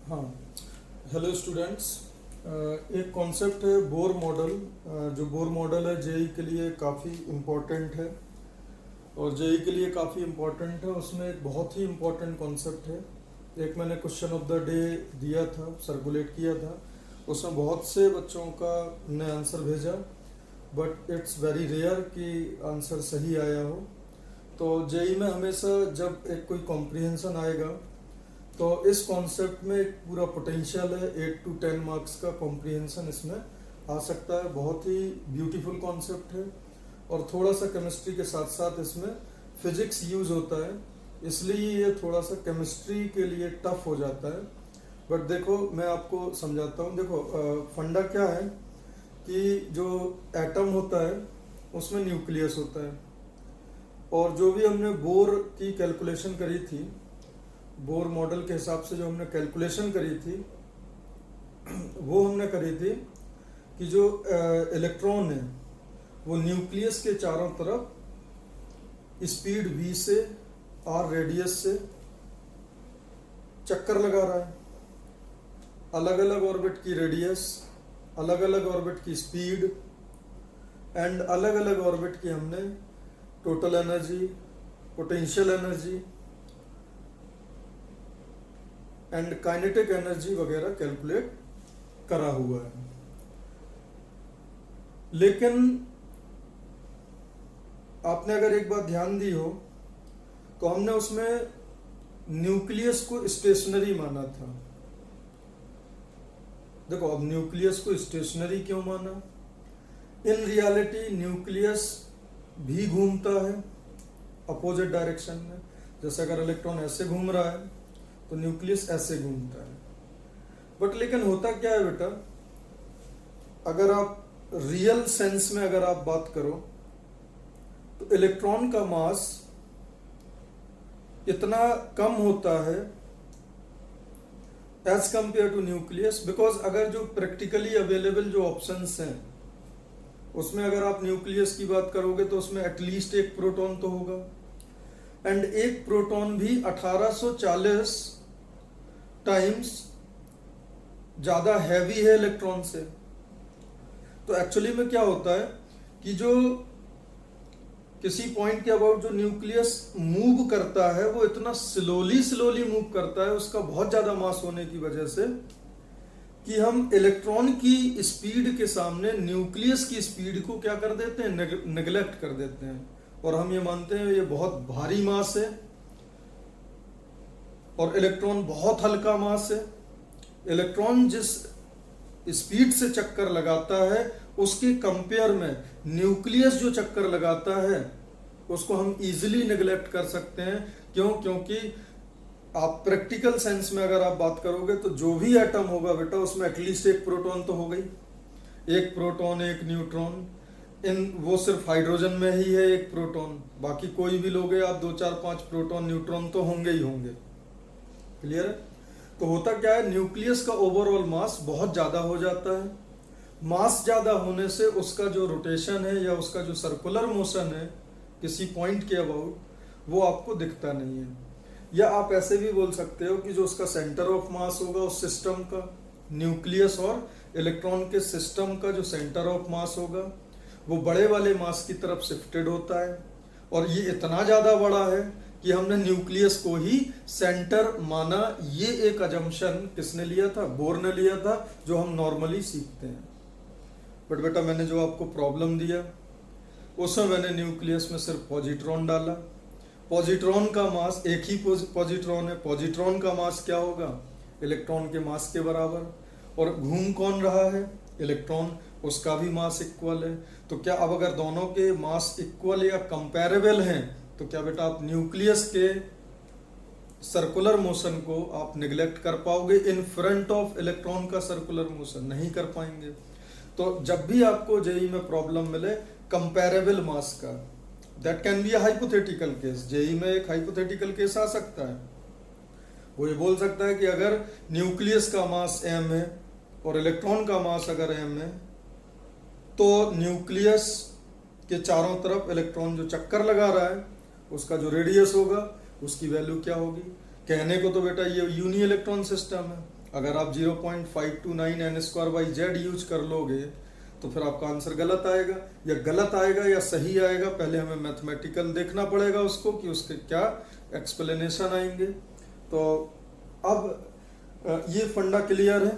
हाँ, hello students. एक concept है बोर मॉडल। जो बोर मॉडल है जेई के लिए काफ़ी इम्पोर्टेंट है और जेई के लिए काफ़ी इम्पोर्टेंट है। उसमें एक बहुत ही इम्पोर्टेंट कॉन्सेप्ट है। एक मैंने क्वेश्चन ऑफ द डे दिया था, सर्कुलेट किया था। उसमें बहुत से बच्चों का ने आंसर भेजा, बट इट्स वेरी रेयर कि आंसर सही आया हो। तो जेई में हमेशा जब एक कोई कॉम्प्रिहेंशन आएगा तो इस कॉन्सेप्ट में एक पूरा पोटेंशियल है। 8 to 10 मार्क्स का कॉम्प्रिहेंशन इसमें आ सकता है। बहुत ही ब्यूटीफुल कॉन्सेप्ट है और थोड़ा सा केमिस्ट्री के साथ साथ इसमें फिजिक्स यूज होता है, इसलिए ये थोड़ा सा केमिस्ट्री के लिए टफ हो जाता है। बट देखो, मैं आपको समझाता हूँ। देखो, फंडा क्या है कि जो एटम होता है उसमें न्यूक्लियस होता है, और जो भी हमने बोर की कैलकुलेशन करी थी, बोर मॉडल के हिसाब से जो हमने कैलकुलेशन करी थी वो हमने करी थी कि जो इलेक्ट्रॉन है वो न्यूक्लियस के चारों तरफ स्पीड v से r रेडियस से चक्कर लगा रहा है। अलग अलग ऑर्बिट की रेडियस, अलग अलग ऑर्बिट की स्पीड एंड अलग अलग ऑर्बिट की हमने total energy, potential energy and kinetic energy वगैरह कैलकुलेट करा हुआ है। लेकिन आपने अगर एक बात ध्यान दी हो तो हमने उसमें न्यूक्लियस को स्टेशनरी माना था। देखो, अब न्यूक्लियस को स्टेशनरी क्यों माना? इन रियलिटी न्यूक्लियस भी घूमता है अपोजिट डायरेक्शन में। जैसे अगर इलेक्ट्रॉन ऐसे घूम रहा है तो न्यूक्लियस ऐसे घूमता है। बट लेकिन होता क्या है बेटा, अगर आप रियल सेंस में अगर आप बात करो तो इलेक्ट्रॉन का मास इतना कम होता है as compare to nucleus. Because अगर जो प्रैक्टिकली अवेलेबल जो ऑप्शंस हैं उसमें अगर आप न्यूक्लियस की बात करोगे तो उसमें एटलीस्ट एक प्रोटॉन तो होगा, एंड एक प्रोटॉन भी 1840 टाइम्स ज्यादा हैवी है इलेक्ट्रॉन से। तो एक्चुअली में क्या होता है कि जो किसी पॉइंट के अबाउट जो न्यूक्लियस मूव करता है वो इतना स्लोली मूव करता है, उसका बहुत ज्यादा मास होने की वजह से, कि हम इलेक्ट्रॉन की स्पीड के सामने न्यूक्लियस की स्पीड को क्या कर देते हैं, नेग्लेक्ट कर देते हैं, और हम ये मानते हैं ये बहुत भारी मास है और इलेक्ट्रॉन बहुत हल्का मास है। इलेक्ट्रॉन जिस स्पीड से चक्कर लगाता है उसके कंपेयर में न्यूक्लियस जो चक्कर लगाता है उसको हम इजीली नेग्लेक्ट कर सकते हैं। क्यों? क्योंकि आप प्रैक्टिकल सेंस में अगर आप बात करोगे तो जो भी एटम होगा बेटा उसमें एटलीस्ट एक प्रोटॉन तो हो गई, एक प्रोटॉन एक न्यूट्रॉन। इन वो सिर्फ हाइड्रोजन में ही है एक प्रोटॉन, बाकी कोई भी लोगे आप 2 4 5 प्रोटॉन न्यूट्रॉन तो होंगे ही होंगे। क्लियर है? तो होता क्या है, न्यूक्लियस का ओवरऑल मास बहुत ज्यादा हो जाता है। मास ज्यादा होने से उसका जो रोटेशन है या उसका जो सर्कुलर मोशन है किसी पॉइंट के अबाउट वो आपको दिखता नहीं है। या आप ऐसे भी बोल सकते हो कि जो उसका सेंटर ऑफ मास होगा उस सिस्टम का, न्यूक्लियस और इलेक्ट्रॉन के सिस्टम का जो सेंटर ऑफ मास होगा वो बड़े वाले मास की तरफ शिफ्टेड होता है, और ये इतना ज्यादा बड़ा है कि हमने न्यूक्लियस को ही सेंटर माना। ये एक अजम्पशन किसने लिया था? बोर ने लिया था, जो हम नॉर्मली सीखते हैं। बट बेटा मैंने जो आपको प्रॉब्लम दिया उसमें मैंने न्यूक्लियस में सिर्फ पॉजिट्रॉन डाला। पॉजिट्रॉन का मास, एक ही पॉजिट्रॉन है, पॉजिट्रॉन का मास क्या होगा? इलेक्ट्रॉन के मास के बराबर। और घूम कौन रहा है? इलेक्ट्रॉन, उसका भी मास इक्वल है। तो क्या अब अगर दोनों के मास इक्वल या कंपैरेबल हैं तो क्या बेटा आप न्यूक्लियस के सर्कुलर मोशन को आप निगलेक्ट कर पाओगे इन फ्रंट ऑफ इलेक्ट्रॉन का सर्कुलर मोशन? नहीं कर पाएंगे। तो जब भी आपको जेई में प्रॉब्लम मिले कंपैरेबल मास का, that can be a hypothetical case. JEE में एक हाइपोथेटिकल केस आ सकता है, वो ये बोल सकता है कि अगर न्यूक्लियस का मास m है और इलेक्ट्रॉन का मास अगर m है तो न्यूक्लियस के चारों तरफ इलेक्ट्रॉन जो चक्कर लगा रहा है उसका जो रेडियस होगा उसकी वैल्यू क्या होगी? कहने को तो बेटा ये यूनी इलेक्ट्रॉन सिस्टम है, अगर आप 0.529 n square by Z use कर लोगे तो फिर आपका आंसर गलत आएगा, या गलत आएगा या सही आएगा, पहले हमें मैथमेटिकल देखना पड़ेगा उसको कि उसके क्या एक्सप्लेनेशन आएंगे। तो अब ये फंडा क्लियर है।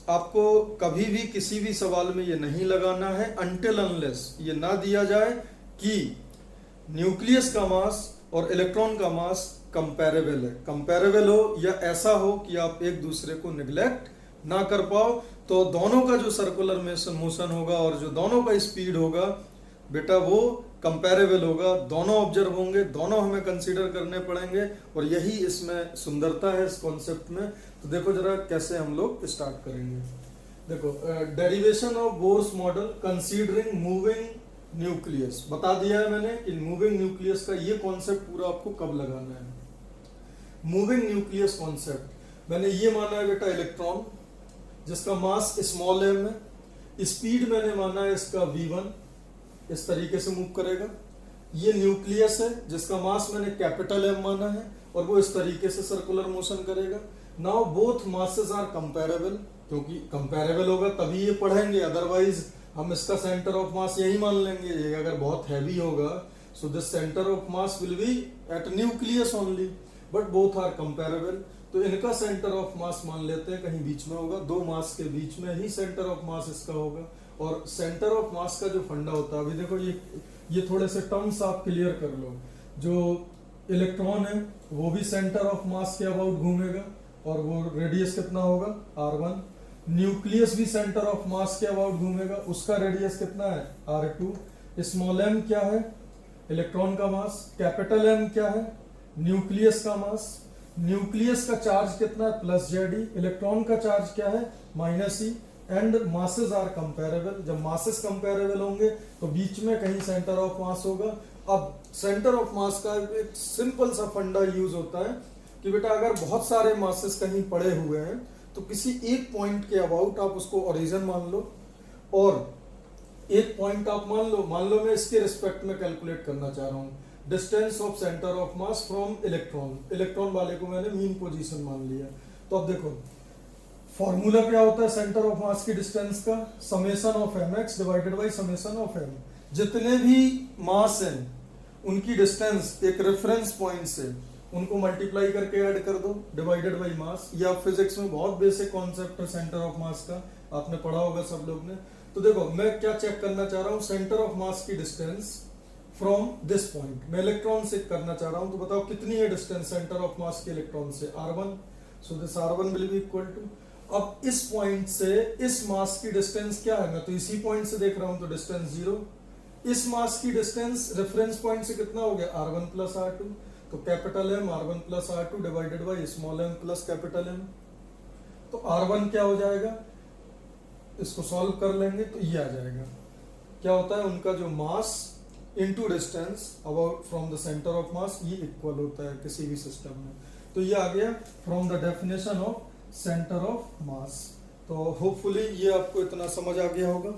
आपको कभी भी किसी भी सवाल में ये नहीं लगाना है अनटिल अनलेस ये ना दिया जाए कि न्यूक्लियस का मास और इलेक्ट्रॉन का मास कंपैरेबल है। कंपैरेबल हो या ऐसा हो कि आप एक दूसरे को निग्लेक्ट ना कर पाओ, तो दोनों का जो सर्कुलर मोशन होगा और जो दोनों का स्पीड होगा बेटा वो कंपैरेबल होगा, दोनों ऑब्जर्व होंगे, दोनों हमें कंसीडर करने पड़ेंगे, और यही इसमें सुंदरता है इस कॉन्सेप्ट में। तो देखो जरा कैसे हम लोग स्टार्ट करेंगे। देखो derivation of Bohr's model considering moving nucleus बता दिया है मैंने कि मूविंग न्यूक्लियस का ये कॉन्सेप्ट पूरा आपको कब लगाना है। मूविंग न्यूक्लियस कॉन्सेप्ट मैंने ये माना है बेटा इलेक्ट्रॉन जिसका मास स्मॉल m है, स्पीड मैंने माना है इसका v1, इस तरीके से मूव करेगा। ये न्यूक्लियस है जिसका मास मैंने कैपिटल M माना है और वो इस तरीके से सर्कुलर मोशन करेगा। Now both masses are comparable, क्योंकि कंपैरेबल होगा तभी ये पढ़ेंगे, अदरवाइज हम इसका सेंटर ऑफ मास यही मान लेंगे। ये अगर बहुत हैवी होगा so this centre of mass will be at nucleus only, but both are comparable. तो इनका सेंटर ऑफ मास मान लेते हैं कहीं बीच में होगा, दो मास के बीच में ही सेंटर ऑफ मास इसका होगा। और सेंटर ऑफ मास का जो फंडा होता है, अभी देखो ये थोड़े से टर्म्स आप क्लियर कर लो। जो इलेक्ट्रॉन है वो भी सेंटर ऑफ मास के अबाउट घूमेगा और वो रेडियस कितना होगा r1। न्यूक्लियस भी सेंटर ऑफ मास के अबाउट घूमेगा, उसका रेडियस कितना है r2। स्मॉल m क्या है इलेक्ट्रॉन का मास, कैपिटल M क्या है न्यूक्लियस का मास। न्यूक्लियस का चार्ज कितना है +Ze, इलेक्ट्रॉन का चार्ज क्या है -E, and masses are comparable. जब मासेस कंपैरेबल होंगे तो बीच में कहीं सेंटर ऑफ मास होगा। अब सेंटर ऑफ मास का एक सिंपल सा फंडा यूज होता है कि बेटा अगर बहुत सारे मासेस कहीं पड़े हुए हैं तो किसी एक पॉइंट के अबाउट आप उसको ओरिजिन मान लो, और एक पॉइंट आप मान लो मैं इसके रिस्पेक्ट में कैलकुलेट करना चाह रहा हूँ distance of centre of mass from electron. Electron वाले को मैंने मीन पोजीशन मान लिया। तो अब देखो फॉर्मूला क्या होता है सेंटर ऑफ मास की डिस्टेंस का, summation of mx divided by summation of m। जितने भी मास हैं उनकी डिस्टेंस एक रेफरेंस पॉइंट से उनको मल्टीप्लाई करके ऐड कर दो डिवाइडेड बाई मास। या फिजिक्स में बहुत बेसिक कॉन्सेप्ट है सेंटर ऑफ मास का, आपने पढ़ा होगा सब लोग ने। तो देखो मैं क्या चेक करना चाह रहा हूँ, सेंटर ऑफ मास की डिस्टेंस फ्रॉम दिस पॉइंट मैं इलेक्ट्रॉन से करना चाह रहा हूं। तो बताओ कितनी है डिस्टेंस सेंटर ऑफ मास के इलेक्ट्रॉन से r1। So this r1 will be equal to, अब इस पॉइंट से इस मास की डिस्टेंस क्या है, मैं तो इसी पॉइंट से देख रहा हूं तो डिस्टेंस 0। इस मास की डिस्टेंस रेफरेंस पॉइंट से कितना हो गया r1 प्लस r2। तो capital M r1 plus r2 divided by small m plus capital M। तो r1 क्या हो जाएगा, इसको सॉल्व कर लेंगे तो ये आ जाएगा। क्या होता है उनका जो mass into distance about from the centre of mass, ये इक्वल होता है किसी भी सिस्टम में। तो ये आ गया from the definition of centre of मास। तो होपफुली ये आपको इतना समझ आ गया होगा।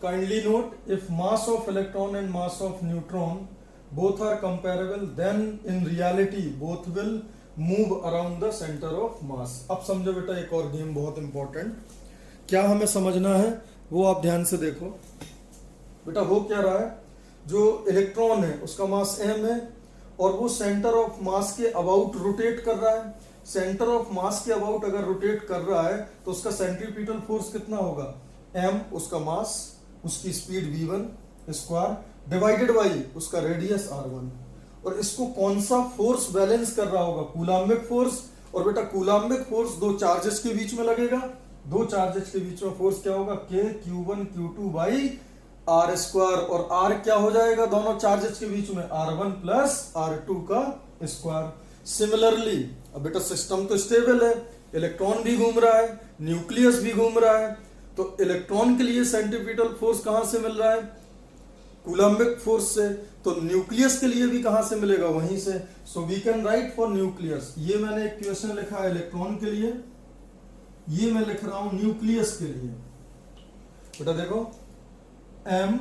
Kindly note, if mass of electron and mass of neutron both are comparable then in reality both will move around the center of mass। अब समझो बेटा एक और गेम बहुत इंपॉर्टेंट, क्या हमें समझना है वो आप ध्यान से देखो। बेटा हो क्या रहा है, जो इलेक्ट्रॉन है उसका मास m है और वो सेंटर ऑफ मास के अबाउट रोटेट कर रहा है। सेंटर ऑफ मास के अबाउट अगर रोटेट कर रहा है तो उसका सेंट्रीपिटल फोर्स कितना होगा m, उसका मास, उसकी speed v1 square divided by उसका रेडियस r1। और इसको कौन सा फोर्स बैलेंस कर रहा होगा, कूलाम्बिक फोर्स। और बेटा कूलाम्बिक फोर्स दो चार्जेस के बीच में लगेगा, दो चार्जेस के बीच में फोर्स क्या होगा k q1 q2 by r square. और r क्या हो जाएगा दोनों चार्जेस के बीच में r1 प्लस r2 का स्क्वायर। सिमिलरली अब बेटा सिस्टम तो स्टेबल है, इलेक्ट्रॉन भी घूम रहा है, न्यूक्लियस भी घूम रहा है, तो इलेक्ट्रॉन के लिए सेंट्रीपिटल फोर्स कहां से मिल रहा है कूलम्बिक फोर्स से, तो न्यूक्लियस के लिए भी कहां से मिलेगा वहीं से। So we can write for nucleus, ये मैंने एक क्वेश्चन लिखा है इलेक्ट्रॉन के लिए, ये मैं लिख रहा हूं न्यूक्लियस के लिए। बेटा देखो m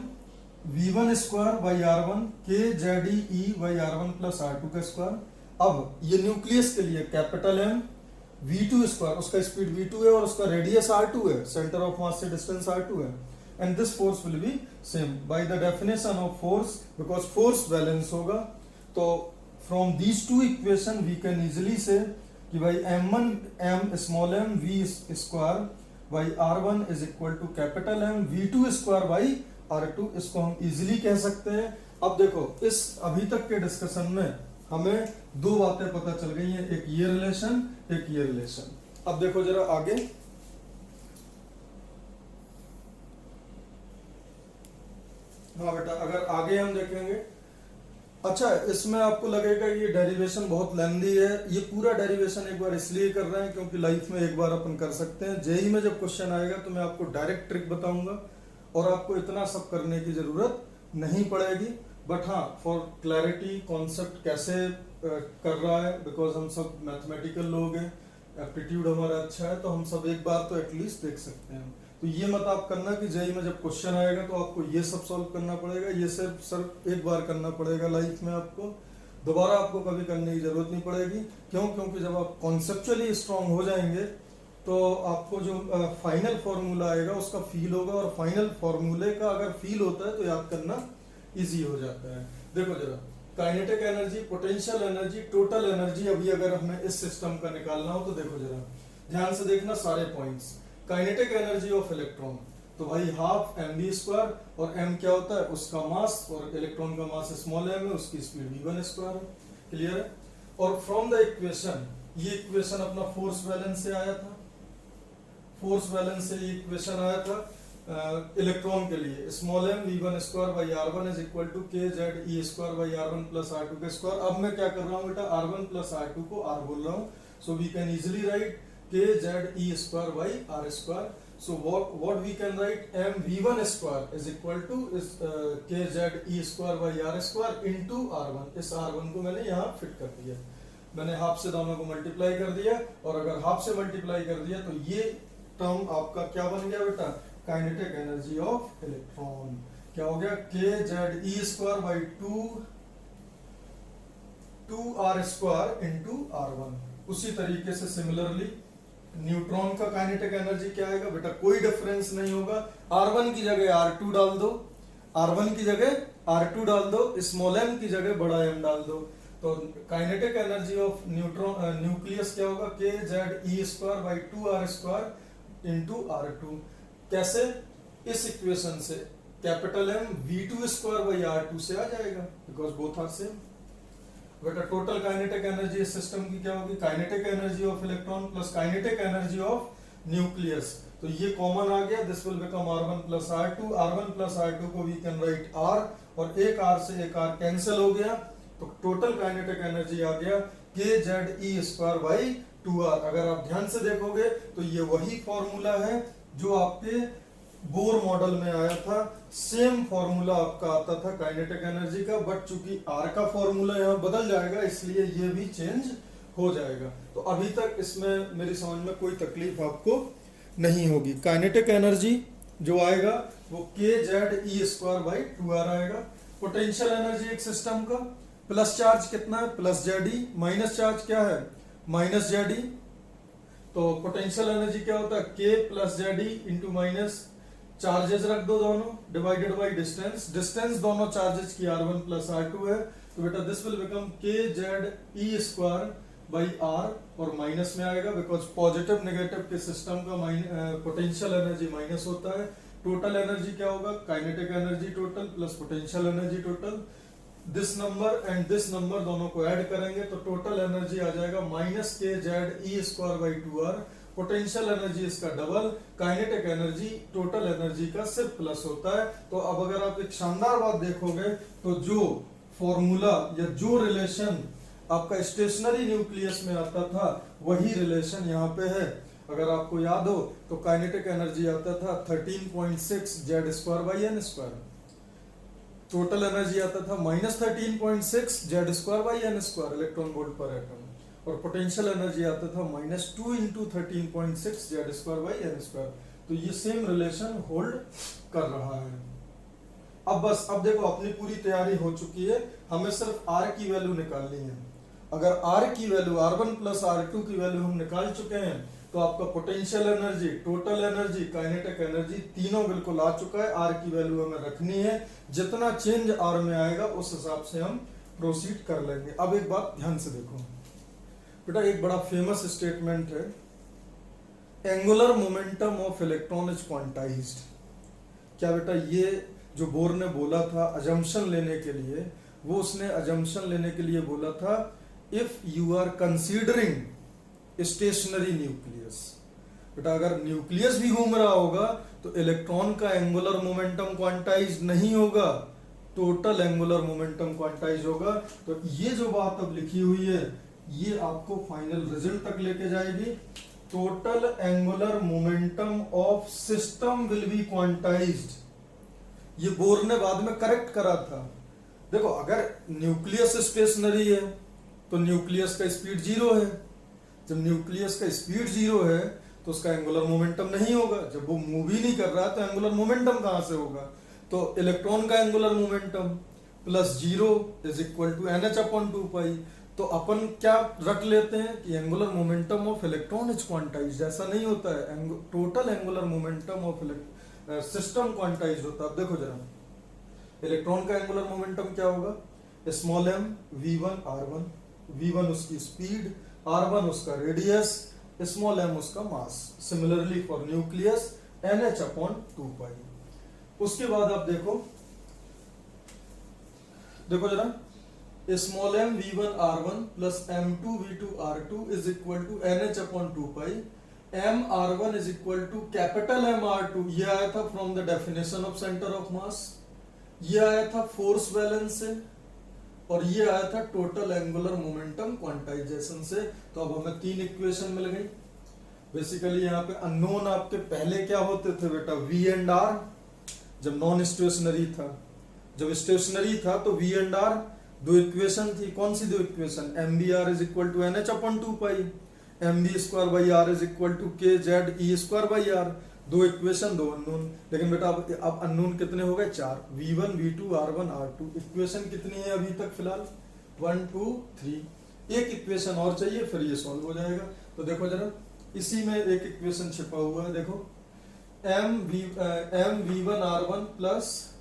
V1 square by R1 के Z E by R1 plus R2 का स्क्वायर। अब ये न्यूक्लियस के लिए कैपिटल M V2 स्क्वायर, उसका स्पीड V2 है और उसका रेडियस R2 है, सेंटर ऑफ मास से डिस्टेंस R2 है, and this force will be same by the definition of force, because force balance होगा। तो from these two equation we can easily say कि भाई m1 m small m v square by R1 is equal to capital M V2 square by R2, इसको हम easily कह सकते हैं। अब देखो इस अभी तक के डिस्कशन में हमें दो बातें पता चल गई हैं, एक ये रिलेशन, एक ये रिलेशन। अब देखो जरा आगे, हाँ बेटा अगर आगे हम देखेंगे, अच्छा इसमें आपको लगेगा ये डेरिवेशन बहुत लेंदी है, ये पूरा डेरिवेशन एक बार इसलिए कर रहे हैं क्योंकि लाइफ में एक बार अपन कर सकते हैं। जेई में जब क्वेश्चन आएगा तो मैं आपको डायरेक्ट ट्रिक बताऊंगा और आपको इतना सब करने की जरूरत नहीं पड़ेगी। बट हाँ, फॉर क्लैरिटी कॉन्सेप्ट कैसे कर रहा है, बिकॉज हम सब मैथमेटिकल लोग हैं, एप्टीट्यूड हमारा अच्छा है, तो हम सब एक बार तो एटलीस्ट देख सकते हैं। तो ये मत आप करना कि जेई में जब क्वेश्चन आएगा तो आपको ये सब सॉल्व करना पड़ेगा, ये सिर्फ एक बार करना पड़ेगा लाइफ में, आपको दोबारा आपको कभी करने की जरूरत नहीं पड़ेगी। क्यों? क्योंकि जब आप कॉन्सेप्चुअली स्ट्रांग हो जाएंगे तो आपको जो फाइनल फॉर्मूला आएगा उसका फील होगा, और फाइनल फॉर्मूले का अगर फील होता है तो याद करना इजी हो जाता है। देखो जरा, kinetic energy, potential energy, total energy, अभी अगर हमें इस सिस्टम का निकालना हो तो देखो जरा ध्यान से देखना सारे points. Kinetic energy of electron, तो भाई हाफ एम बी स्क्वायर, और एम क्या होता है उसका मास, और इलेक्ट्रॉन का मास स्मॉल एम है, उसकी स्पीड v1 स्क्वायर है। क्लियर है? और फ्रॉम द इक्वेशन, ये इक्वेशन अपना फोर्स बैलेंस से आया था, फोर्स बैलेंस से ये इक्वेशन आया था इलेक्ट्रॉन के लिए, small M v1 square by R1 is equal to K Z E square by R1 plus R2 के स्क्वायर। अब मैं क्या कर रहा हूँ बेटा, R1 प्लस R2 को R बोल रहा हूँ, so we can easily write K Z E square by R square. So what we can write, m v1 square is equal to is k z e square by r square into r1। इस r1 को मैंने यहाँ fit कर दिया, मैंने half से दोनों को मल्टीप्लाई कर दिया, और अगर हाफ से मल्टीप्लाई कर दिया तो ये टर्म आपका क्या बन गया बेटा, काइनेटिक एनर्जी ऑफ इलेक्ट्रॉन। क्या हो गया, K Z E square by two R square into r1। उसी तरीके से सिमिलरली न्यूट्रॉन का काइनेटिक एनर्जी क्या आएगा बेटा, कोई डिफरेंस नहीं होगा, R1 की जगह R2 डाल दो, R1 की जगह R2 डाल दो, स्मॉल m की जगह बड़ा m डाल दो, तो kinetic energy of neutron nucleus क्या होगा, K Z E square by two R square into R2। कैसे? इस इक्वेशन से capital M V2 square by R2 से आ जाएगा, बिकॉज बोथ आर सेम। बेटा टोटल काइनेटिक एनर्जी इस सिस्टम की क्या होगी, kinetic energy of electron plus kinetic energy of nucleus, तो ये कॉमन आ गया, this will become R1 plus R2। R1 plus R2 को वी कैन राइट R, और एक R से एक R कैंसिल हो गया, तो टोटल काइनेटिक एनर्जी आ गया K Z E square by 2R। अगर आप ध्यान से देखोगे तो ये वही फॉर्मूला है जो आपके बोर मॉडल में आया था, सेम फॉर्मूला आपका आता था काइनेटिक एनर्जी का, बट चूंकि R का फॉर्मूला यहाँ बदल जाएगा इसलिए ये भी चेंज हो जाएगा। तो अभी तक इसमें मेरी समझ में कोई तकलीफ आपको नहीं होगी। काइनेटिक एनर्जी जो आएगा वो के Z E square by 2R आएगा। पोटेंशियल एनर्जी एक सिस्टम का, प्लस चार्ज कितना है, प्लस जेड ई, माइनस चार्ज क्या है, माइनस जेड ई, तो पोटेंशियल एनर्जी क्या होता है, के plus Z E into minus, charges रख दो दोनों, डिवाइडेड बाई डिस्टेंस, डिस्टेंस दोनों चार्जेस की R1 प्लस R2 है, तो बेटा दिस विल बिकम के Z E square by R, और माइनस में आएगा बिकॉज पॉजिटिव नेगेटिव के सिस्टम का पोटेंशियल एनर्जी माइनस होता है। टोटल एनर्जी क्या होगा, kinetic energy total plus potential energy total, this number and this number दोनों को ऐड करेंगे तो टोटल एनर्जी आ जाएगा minus K Z E square by 2R। Potential energy इसका डबल, काइनेटिक एनर्जी टोटल एनर्जी का सिर्फ प्लस होता है। तो अब अगर आप एक शानदार बात देखोगे तो जो फॉर्मूला या जो रिलेशन आपका स्टेशनरी न्यूक्लियस में आता था वही रिलेशन यहाँ पे है। अगर आपको याद हो तो काइनेटिक एनर्जी आता था 13.6 Z square by N square, total energy आता था -13.6 Z square by N square electron volt per atom, और पोटेंशियल एनर्जी आता था -2 into 13.6 Z square by N square. तो ये सेम रिलेशन होल्ड कर रहा है। अब बस अब देखो अपनी पूरी तैयारी हो चुकी है, हमें सिर्फ R की वैल्यू निकालनी है। अगर R की वैल्यू R1 प्लस R2 की वैल्यू हम निकाल चुके हैं तो आपका potential energy, total energy, kinetic energy तीनों बिल्कुल आ चुका है। R की वैल्यू हमें रखनी है, जितना चेंज R में आएगा उस हिसाब से हम प्रोसीड कर लेंगे। अब एक बात ध्यान से देखो बेटा, एक बड़ा फेमस स्टेटमेंट है, angular momentum of electron is quantized. क्या बेटा, ये जो बोर ने बोला था अजम्पशन लेने के लिए, वो उसने अजम्पशन लेने के लिए बोला था if you are considering stationary nucleus. बेटा अगर न्यूक्लियस भी घूम रहा होगा तो इलेक्ट्रॉन का एंगुलर मोमेंटम क्वांटाइज नहीं होगा, टोटल एंगुलर मोमेंटम क्वांटाइज होगा। तो ये जो बात अब लिखी हुई है ये आपको फाइनल रिजल्ट तक लेके जाएगी। Total angular momentum of system will be quantized. ये बोर ने बाद में करेक्ट करा था। देखो अगर न्यूक्लियस स्टेशनरी है तो न्यूक्लियस का स्पीड जीरो है। जब न्यूक्लियस का स्पीड जीरो है तो उसका एंगुलर मोमेंटम नहीं होगा। जब वो मूव ही नहीं कर रहा तो एंगुलर मोमेंटम कहां से होगा? तो इलेक्ट्रॉन का angular momentum plus zero is equal to NH upon 2 तो अपन क्या रख लेते हैं कि angular momentum of electron is quantized. ऐसा नहीं होता है, total angular momentum of system quantized होता है। अब देखो जरा, इलेक्ट्रॉन का एंगुलर मोमेंटम क्या होगा? Small m v1 r1, v1 उसकी स्पीड, r1 उसका रेडियस, स्मॉल m उसका mass. Similarly for nucleus NH upon 2 उसके बाद आप देखो जरा, small m v1 r1 plus m2 v2 r2 is equal to NH upon 2 m r1 is equal to capital M r2। ये आया था from the definition of centre of mass, ये आया था फोर्स बैलेंस से, और ये आया था टोटल एंगुलर मोमेंटम क्वांटाइजेशन से। तो अब हमें तीन इक्वेशन मिल गई। बेसिकली यहाँ पे अननोन आपके पहले क्या होते थे बेटा? V एंड R जब नॉन स्टेशनरी था। जब स्टेशनरी था तो V एंड R दो इक्वेशन थी। कौन सी दो equation? MBR is equal to NH upon 2 MB square by R is equal to KZ E square by R। दो इक्वेशन, दो अननोन। लेकिन बेटा अब अननोन कितने हो गए? 4। V1 V2 R1 R2। Equation कितनी है अभी तक फिलहाल? 1 2 3। एक इक्वेशन और चाहिए, फिर ये सॉल्व हो जाएगा। तो देखो जरा, इसी में एक इक्वेशन छिपा हुआ है। देखो m v1 r1 प्लस,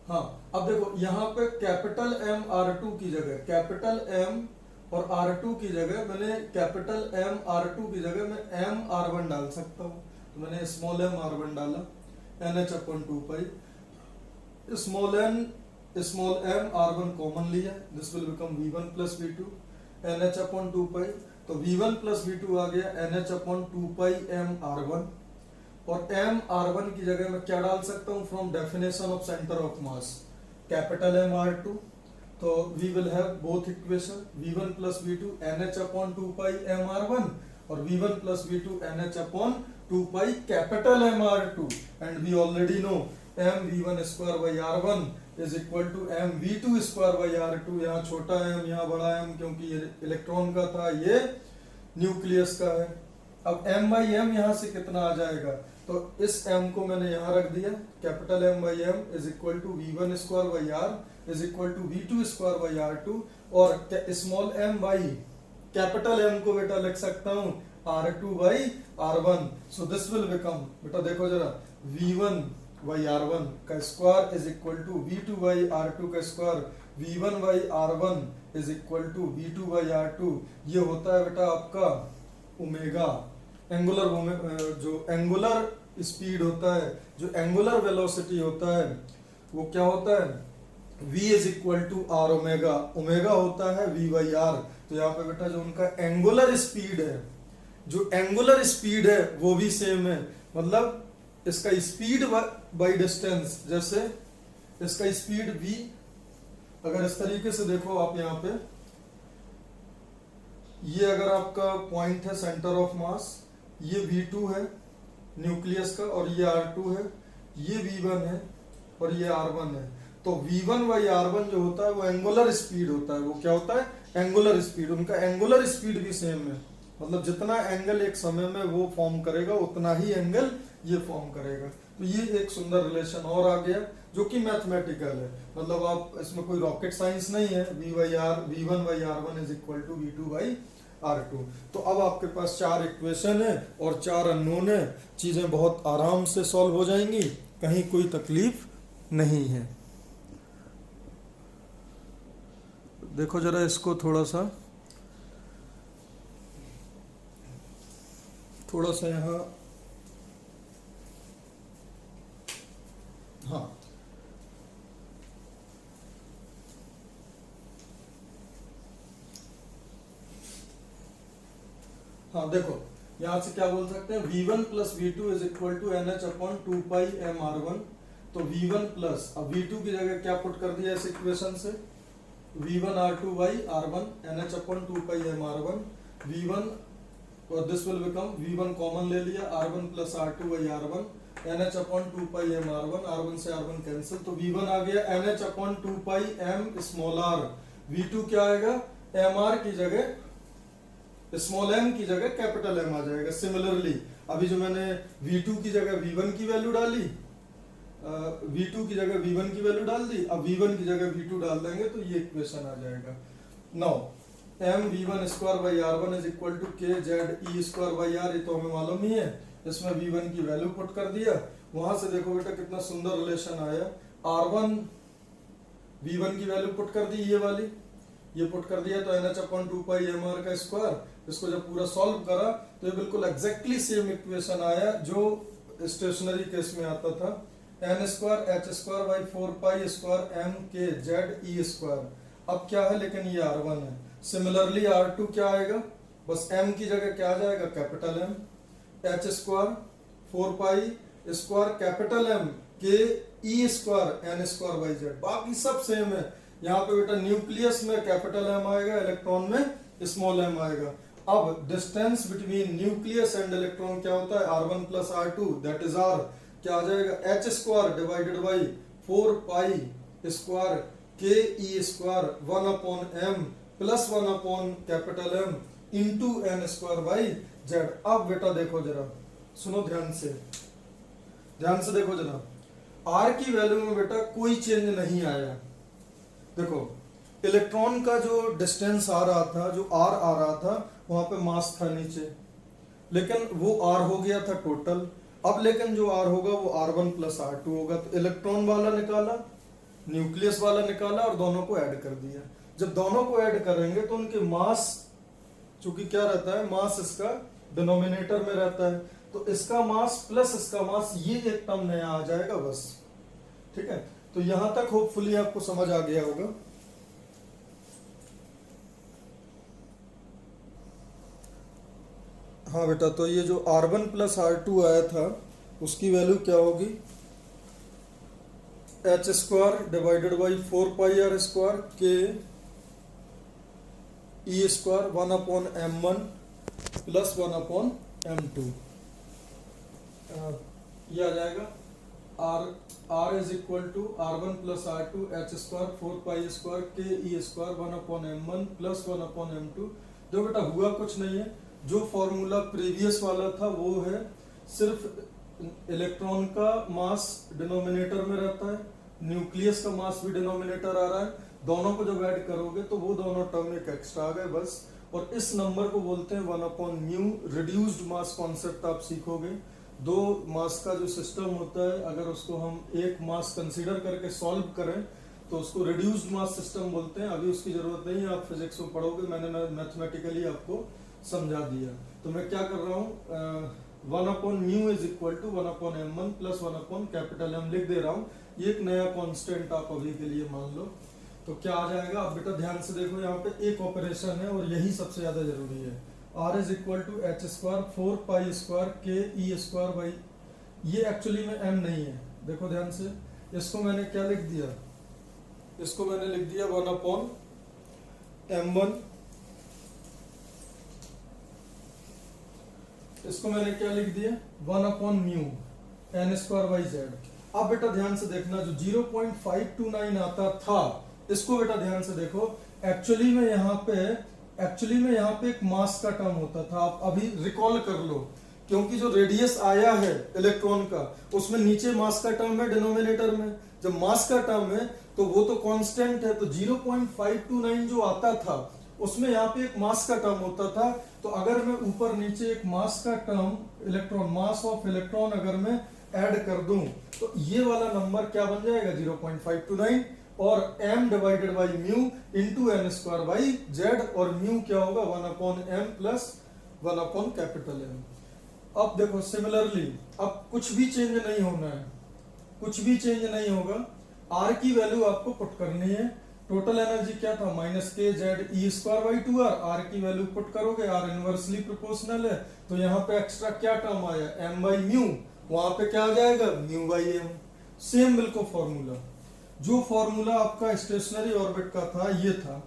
हाँ अब देखो यहाँ पे कैपिटल M R2 की जगह, कैपिटल M और R2 की जगह मैंने कैपिटल M R2 की जगह मैं M R1 डाल सकता हूँ। तो मैंने स्मॉल m R1 डाला, NH अपॉन 2 स्मॉल m R1 कॉमन लिया, this will become V1 plus V2 NH upon 2 तो V1 प्लस V2 आ गया NH अपॉन 2 m R1। और m R1 की जगह मैं क्या डाल सकता हूँ? From definition of centre of mass, capital M R2। तो we will have both equation, V1 plus V2 NH upon 2 m R1 और V1 plus V2 NH upon 2 capital M R2। And we already know m V1 square by R1 is equal to m V2 square by R2। यहाँ छोटा m, यहाँ बड़ा m, क्योंकि ये electron का था, ये न्यूक्लियस का है। अब m बाई m यहाँ से कितना आ जाएगा? तो इस m को मैंने यहाँ रख दिया, capital M by m is equal to V1 square by R is equal to V2 square by R2। और small m by capital M को बेटा लिख सकता हूँ R2 by R1। So this will become, बेटा देखो जरा, V1 बाई R1 का square is equal to V2 by R2 का square, V1 by R1 is equal to V2 by R2। ये होता है बेटा आपका ओमेगा। एंगुलर जो एंगुलर स्पीड होता है, जो एंगुलर वेलोसिटी होता है, वो क्या होता है? V is equal to R omega. Omega होता है V बाई R। तो यहाँ पे बेटा जो उनका एंगुलर स्पीड है, जो एंगुलर स्पीड है वो भी सेम है। मतलब इसका स्पीड बाई डिस्टेंस, जैसे इसका स्पीड v, अगर इस तरीके से देखो आप यहाँ पे, ये अगर आपका पॉइंट है सेंटर ऑफ मास, ये V2 है न्यूक्लियस का, और ये R2 है, ये V1 है और ये R1 है। तो V1 बाई R1 जो होता है वो एंगुलर स्पीड होता है। वो क्या होता है? Angular speed. उनका एंगुलर स्पीड भी सेम है। मतलब जितना एंगल एक समय में वो फॉर्म करेगा उतना ही एंगल ये फॉर्म करेगा। तो ये एक सुंदर रिलेशन और आ गया जो कि मैथमेटिकल है, मतलब आप इसमें कोई रॉकेट साइंस नहीं है। V1/R1 is equal to V2/R2। तो अब आपके पास 4 इक्वेशन है और 4 अननोन है, चीजें बहुत आराम से सॉल्व हो जाएंगी, कहीं कोई तकलीफ नहीं है। देखो जरा इसको थोड़ा सा यहाँ, हाँ हाँ देखो यहां से क्या बोल सकते हैं, V1 plus V2 is equal to NH upon 2πmR1। तो V1 प्लस, अब V2 की जगह क्या पुट कर दिया इस इक्वेशन से, V1R2/R1 NH upon 2πmR1 V1, और this will become V1 common ले लिया, R1 plus R2/R1 NH upon 2πmR1, R1 से R1 कैंसिल, तो V1 आ गया NH upon 2πm small r। V2 क्या आएगा, mr की जगह स्मॉल m की जगह कैपिटल M आ जाएगा। सिमिलरली अभी जो मैंने V2 की जगह V1 की वैल्यू डाली, V2 की जगह V1 की वैल्यू डाल दी, अब V1 की जगह V2 डाल देंगे तो ये इक्वेशन आ जाएगा। Now mV1² R1 is equal to KZE²R, ये तो हमें मालूम ही है, इसमें V1 की वैल्यू पुट कर दिया, वहां से देखो बेटा कितना सुंदर रिलेशन आया, R1 V1 की वैल्यू पुट कर दी, ये पुट कर दिया, तो NH अपॉन 2πmR का स्क्वायर, इसको जब पूरा सॉल्व करा तो ये बिल्कुल एग्जैक्टली सेम इक्वेशन आया जो स्टेशनरी केस में आता था, n²h²/4π²m/kZe²। अब क्या है, लेकिन ये R1 है। सिमिलरली R2 क्या आएगा, बस m की जगह क्या आ जाएगा, capital M, h² 4π² capital M के E² n²/z, बाकी सब सेम है। यहाँ पे बेटा न्यूक्लियस में कैपिटल M आएगा, इलेक्ट्रॉन में स्मॉल m आएगा। अब distance between nucleus and electron क्या होता है, R1 plus R2 that is R, क्या आ जाएगा, h² डिवाइडेड बाई 4π² के E² 1/m plus 1/M into n²/z। अब बेटा देखो जरा, सुनो ध्यान से देखो जरा, R की वैल्यू में बेटा कोई चेंज नहीं आया। देखो इलेक्ट्रॉन का जो डिस्टेंस आ रहा था, जो R आ रहा था, वहां पे मास था नीचे, लेकिन वो R हो गया था टोटल। अब लेकिन जो R होगा वो R1 प्लस R2 होगा, तो इलेक्ट्रॉन वाला निकाला, न्यूक्लियस वाला निकाला और दोनों को ऐड कर दिया। जब दोनों को ऐड करेंगे तो उनके मास, चूंकि क्या रहता है, मास इसका डिनोमिनेटर में रहता है, तो इसका मास प्लस इसका मास, ये एक टर्म नया आ जाएगा बस। ठीक है, तो यहां तक होपफुली आपको समझ आ गया होगा। हाँ बेटा, तो ये जो R1 प्लस R2 आया था उसकी वैल्यू क्या होगी, h² डिवाइडेड बाई 4πr² के E² 1/m1 प्लस 1/m2, ये आ जाएगा R is equal to R1 plus R2 h² 4π² के E² 1/m1 प्लस 1/m2। जो बेटा हुआ कुछ नहीं है, जो फॉर्मूला प्रीवियस वाला था वो है, सिर्फ इलेक्ट्रॉन का मास डिनोमिनेटर में रहता है, न्यूक्लियस का मास भी डिनोमिनेटर आ रहा है, दोनों को जब ऐड करोगे तो वो दोनों टर्म एक एक्स्ट्रा आ गए बस। और इस नंबर को बोलते हैं 1/μ। रिड्यूस्ड मास कॉन्सेप्ट आप सीखोगे। दो मास का जो सिस्टम होता है, अगर उसको हम एक मास कंसीडर करके सॉल्व करें तो उसको रिड्यूस्ड मास सिस्टम बोलते हैं। अभी उसकी जरूरत नहीं है, आप फिजिक्स में पढ़ोगे, मैंने मैथमेटिकली आपको समझा दिया। तो मैं क्या कर रहा हूँ, 1/μ is equal to 1/m1 plus 1/M लिख दे रहा हूँ। ये एक नया कांस्टेंट आप अभी के लिए मान लो। तो क्या आ जाएगा, अब बेटा ध्यान से देखो, यहाँ पे एक ऑपरेशन है और यही सबसे ज्यादा जरूरी है। R is equal to h² 4π² के E² बाई, ये एक्चुअली में m नहीं है, देखो ध्यान से, इसको मैंने क्या लिख दिया, इसको मैंने लिख दिया 1/m1, इसको मैंने क्या लिख दिया 1/μ n²/z। अब बेटा ध्यान से देखना, जो 0.529 आता था, इसको बेटा ध्यान से देखो, एक्चुअली में यहाँ पे एक मास का टर्म होता था। आप अभी रिकॉल कर लो क्योंकि जो रेडियस आया है इलेक्ट्रॉन का उसमें नीचे मास का टर्म है डिनोमिनेटर में, जब मास का टर्म है तो वो तो कांस्टेंट है, तो 0.529 जो आता था उसमें यहाँ पे एक मास का टर्म होता था। तो अगर मैं ऊपर नीचे एक मास का term electron, mass of electron अगर मैं ऐड कर दूं तो ये वाला नंबर क्या बन जाएगा 0.529 और m divided by mu into n square by Z, और म्यू क्या होगा 1/m प्लस 1/कैपिटल M। अब देखो सिमिलरली अब कुछ भी चेंज नहीं होना है, कुछ भी चेंज नहीं होगा, R की वैल्यू आपको पुट करनी है। टोटल एनर्जी क्या था -kZe²/2r, R की वैल्यू पुट करोगे, R इनवर्सली प्रोपोर्शनल है तो यहाँ पे एक्स्ट्रा क्या टर्म आया m/म्यू, वहां पे क्या आ जाएगा μ/m। सेम बिल्कुल फॉर्मूला, जो फॉर्मूला आपका स्टेशनरी ऑर्बिट का था ये था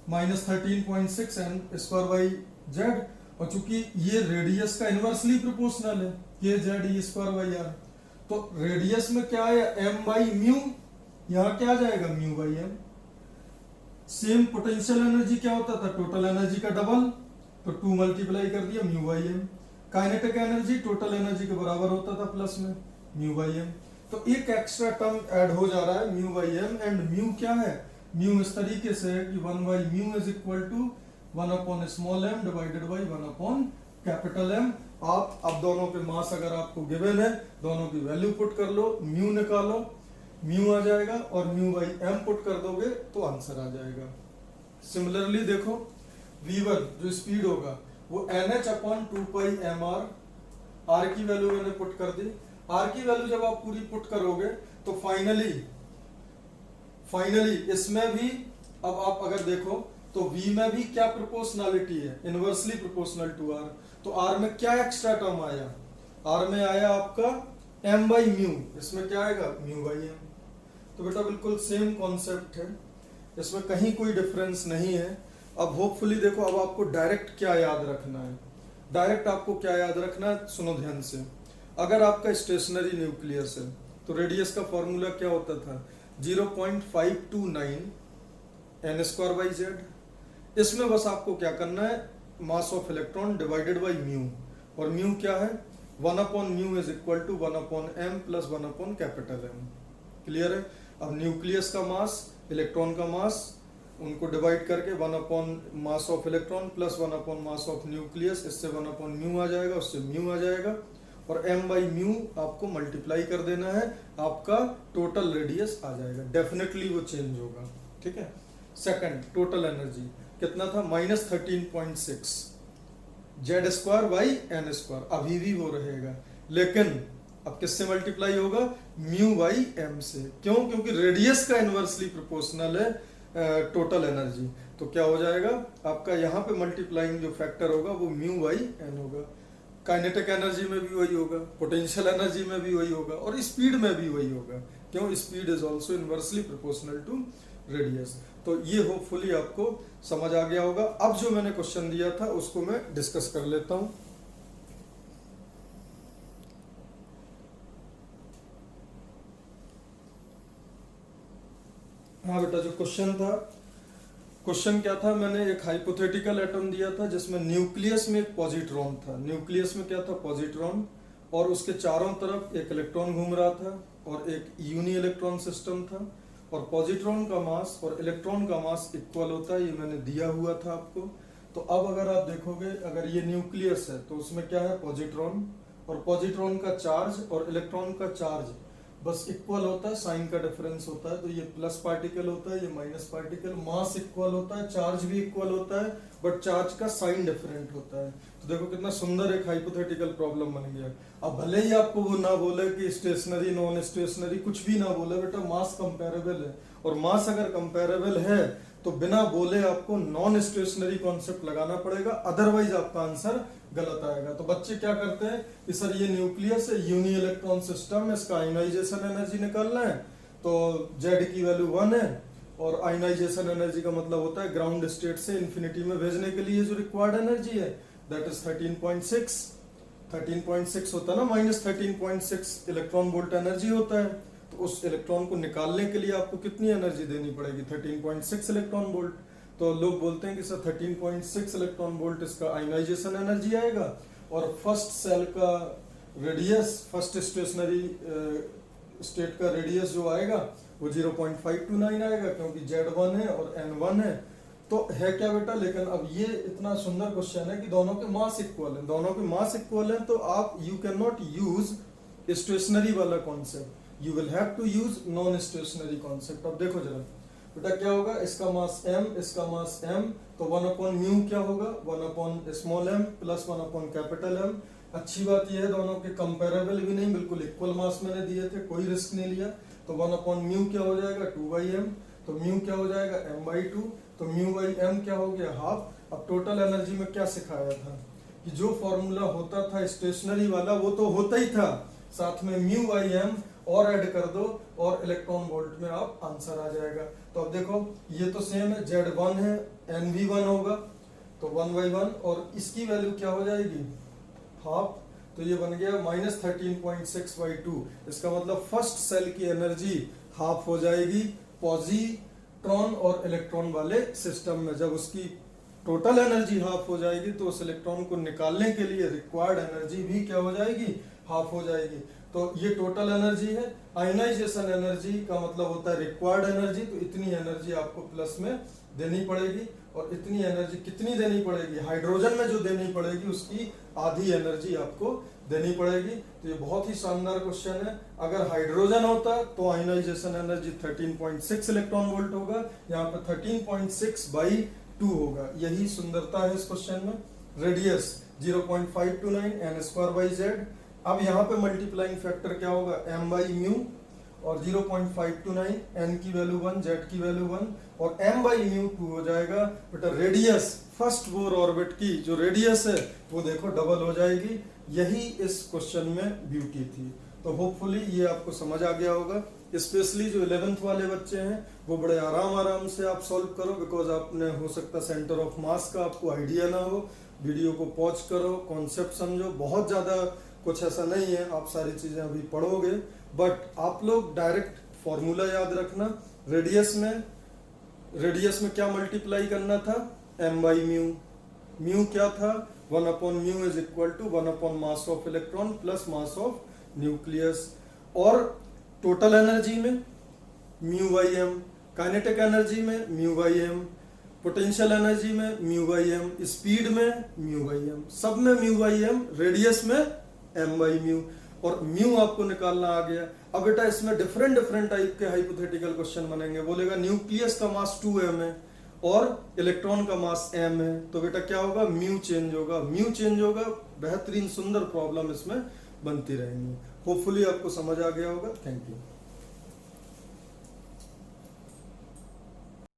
-13.6 n²/z, और चूंकि ये रेडियस का इनवर्सली प्रोपोर्शनल है kZe²/r, तो रेडियस में क्या आया m/म्यू, यहाँ क्या आ जाएगा μ/m। सेम पोटेंशियल एनर्जी क्या होता था टोटल एनर्जी का डबल, तो 2 मल्टीप्लाई कर दिया μ/m। Kinetic energy total energy के बराबर होता था प्लस में μ/m, तो एक एक्स्ट्रा टर्म ऐड हो जा रहा है μ/m, एंड म्यू क्या है, म्यू इस तरीके से है कि 1/म्यू is equal to 1/m divided by 1/M। आप अब दोनों के मास अगर आपको गिवन है दोनों की वैल्यू पुट कर लो, म्यू निकालो, म्यू आ जाएगा और μ/m पुट कर दोगे तो आंसर आ जाएगा। सिमिलरली देखो v1 जो स्पीड होगा वो nh/2πmr, r की वैल्यू मैंने पुट कर दी। r की वैल्यू जब आप पूरी पुट करोगे तो फाइनली इसमें भी अब आप अगर देखो तो v में भी क्या प्रोपोर्शनलिटी है, इनवर्सली प्रोपोर्शनल टू r, तो r में क्या एक्स्ट्रा टर्म आया, r में आया आपका m/म्यू, इसमें क्या आएगा μ/m। तो बेटा बिल्कुल सेम कॉन्सेप्ट है, इसमें कहीं कोई डिफरेंस नहीं है। अब होपफुली देखो अब आपको डायरेक्ट क्या याद रखना है, डायरेक्ट आपको क्या याद रखना है, सुनो ध्यान से। अगर आपका स्टेशनरी न्यूक्लियस है तो रेडियस का फॉर्मूला क्या होता था 0.529 n²/z। इसमें बस आपको क्या करना है mass of electron divided by mu, और म्यू क्या है 1/म्यू is equal to 1/m plus 1/M। Clear है। अब न्यूक्लियस का मास, इलेक्ट्रॉन का मास, उनको डिवाइड करके 1/मास ऑफ इलेक्ट्रॉन प्लस 1/मास ऑफ न्यूक्लियस, इससे 1/म्यू आ जाएगा, उससे म्यू आ जाएगा, और m/म्यू आपको मल्टीप्लाई कर देना है, आपका टोटल रेडियस आ जाएगा, डेफिनेटली वो चेंज होगा। ठीक है। सेकंड टोटल एनर्जी कितना था -13.6 Z²/n², अभी भी वो रहेगा, लेकिन अब किससे मल्टीप्लाई होगा μ/m से। क्यों? क्योंकि रेडियस का इनवर्सली प्रोपोर्शनल है टोटल एनर्जी, तो क्या हो जाएगा आपका यहाँ पे मल्टीप्लाइंग जो फैक्टर होगा वो μ/n होगा। काइनेटिक एनर्जी में भी वही होगा, पोटेंशियल एनर्जी में भी वही होगा, और स्पीड में भी वही होगा। क्यों? Speed is also inversely proportional to radius. तो ये होपफुली आपको समझ आ गया होगा। अब जो मैंने क्वेश्चन दिया था उसको मैं डिस्कस कर लेता हूँ। हाँ बेटा, जो क्वेश्चन था, क्वेश्चन क्या था, मैंने एक हाइपोथेटिकल एटम दिया था जिसमें न्यूक्लियस में एक पॉजिट्रॉन था। न्यूक्लियस में क्या था पॉजिट्रॉन, और उसके चारों तरफ एक इलेक्ट्रॉन घूम रहा था और एक यूनी इलेक्ट्रॉन सिस्टम था, और पॉजिट्रॉन का मास और इलेक्ट्रॉन का मास इक्वल होता है, ये मैंने दिया हुआ था आपको। तो अब अगर आप देखोगे, अगर ये न्यूक्लियस है तो उसमें क्या है पॉजिट्रॉन, और पॉजिट्रॉन का चार्ज और इलेक्ट्रॉन का चार्ज बस इक्वल होता है, साइन का डिफरेंस होता है, तो ये प्लस पार्टिकल होता है, ये माइनस पार्टिकल। मास इक्वल होता है, चार्ज भी इक्वल होता है, बट चार्ज का साइन डिफरेंट होता है। तो देखो कितना सुंदर एक हाइपोथेटिकल प्रॉब्लम बन गया। अब भले ही आपको वो ना बोले कि स्टेशनरी नॉन स्टेशनरी, कुछ भी ना बोले बेटा, मास कंपेरेबल है, और मास अगर कंपेरेबल है तो बिना बोले आपको नॉन स्टेशनरी कॉन्सेप्ट लगाना पड़ेगा, अदरवाइज आपका आंसर गलत आएगा। तो बच्चे क्या करते हैं कि सर ये न्यूक्लियस है, यूनी इलेक्ट्रॉन सिस्टम, इसका आयोनाइजेशन एनर्जी निकालना है, तो Z की वैल्यू 1 है, और आयोनाइजेशन एनर्जी का मतलब होता है ग्राउंड स्टेट से इन्फिनिटी में भेजने के लिए जो रिक्वायर्ड एनर्जी है, दैट इज 13.6 होता है ना, -13.6 इलेक्ट्रॉन वोल्ट एनर्जी होता है। तो उस इलेक्ट्रॉन को निकालने के लिए आपको कितनी एनर्जी देनी पड़ेगी 13.6 इलेक्ट्रॉन वोल्ट। तो लोग बोलते हैं कि सर 13.6 इलेक्ट्रॉन वोल्ट इसका आयोनाइजेशन एनर्जी आएगा, और फर्स्ट सेल का रेडियस, फर्स्ट स्टेशनरी स्टेट का रेडियस जो आएगा वो 0.529 आएगा, क्योंकि Z1 है और N1 है। तो है क्या बेटा, लेकिन अब ये इतना सुंदर क्वेश्चन है कि दोनों के मास इक्वल हैं, दोनों के मास इक्वल हैं, तो आप you can not use stationary वाला concept, you will have to use non stationary concept. अब देखो जरा बेटा क्या होगा, इसका मास m, इसका मास m, तो 1/μ क्या होगा, 1/m प्लस 1/M। अच्छी बात यह है दोनों के कंपेरेबल भी नहीं, बिल्कुल इक्वल मास मैंने दिए थे, कोई रिस्क नहीं लिया। तो 1/μ क्या हो जाएगा, 2/m, तो म्यू क्या हो जाएगा, m/2, तो μ/m क्या हो गया, हाफ। अब टोटल एनर्जी में क्या सिखाया था कि जो फॉर्मूला होता था स्टेशनरी वाला वो तो होता ही था, साथ में μ/m और ऐड कर दो और इलेक्ट्रॉन वोल्ट में आप आंसर आ जाएगा। तो अब देखो ये तो सेम है, Z1 है, Nv1 होगा, तो 1/1, और इसकी वैल्यू क्या हो जाएगी, हाफ, तो ये बन गया -13.6/2। इसका मतलब फर्स्ट सेल की एनर्जी हाफ हो जाएगी पॉजिट्रॉन और इलेक्ट्रॉन वाले सिस्टम में। जब उसकी टोटल एनर्जी हाफ हो जाएगी तो उस इलेक्ट्रॉन को निकालने के लिए रिक्वायर्ड एनर्जी भी क्या हो जाएगी, हाफ हो जाएगी। तो ये टोटल एनर्जी है। आयनाइजेशन एनर्जी का मतलब होता है रिक्वायर्ड एनर्जी, तो इतनी एनर्जी आपको प्लस में देनी पड़ेगी, और इतनी एनर्जी कितनी देनी पड़ेगी, हाइड्रोजन में जो देनी पड़ेगी उसकी आधी एनर्जी आपको देनी पड़ेगी। तो ये बहुत ही शानदार क्वेश्चन है। अगर हाइड्रोजन होता तो आयनाइजेशन एनर्जी 13.6 इलेक्ट्रॉन वोल्ट होगा, यहाँ पे 13.6/2 होगा। यही सुंदरता है इस क्वेश्चन में। Radius 0.529 n²/z। अब यहाँ पे मल्टीप्लाइंग फैक्टर क्या होगा, m/μ, और 0.529, n की वैल्यू 1, z की वैल्यू 1, और m/μ 2 हो जाएगा। बेटा रेडियस फर्स्ट बोर ऑर्बिट की जो रेडियस है वो देखो डबल हो जाएगी। यही इस क्वेश्चन में ब्यूटी थी। तो होपफुली ये आपको समझ आ गया होगा। स्पेशली जो 11th वाले बच्चे हैं वो बड़े आराम से आप सॉल्व करो, बिकॉज आपने हो सकता सेंटर ऑफ मास का आपको आइडिया ना हो। वीडियो को पॉज करो, कॉन्सेप्ट समझो। बहुत ज़्यादा कुछ ऐसा नहीं है, आप सारी चीज़ें अभी पढ़ोगे, बट आप लोग डायरेक्ट फॉर्मूला याद रखना। रेडियस में क्या मल्टीप्लाई करना था, m/μ। म्यू क्या था, 1/μ इज इक्वल टू 1/मास of electron plus mass of nucleus. और टोटल एनर्जी में μ/m, काइनेटिक एनर्जी में μ/m, पोटेंशियल एनर्जी में μ/m, स्पीड में μ/m, सब में μ/m, रेडियस में m/μ, और म्यू आपको निकालना आ गया। अब बेटा इसमें डिफरेंट टाइप के हाइपोथेटिकल क्वेश्चन बनेंगे। बोलेगा न्यूक्लियस का मास 2m है और इलेक्ट्रॉन का मास m है, तो बेटा क्या होगा, म्यू चेंज होगा। बेहतरीन सुंदर प्रॉब्लम इसमें बनती रहेंगी। होपफुली आपको समझ आ गया होगा। Thank you.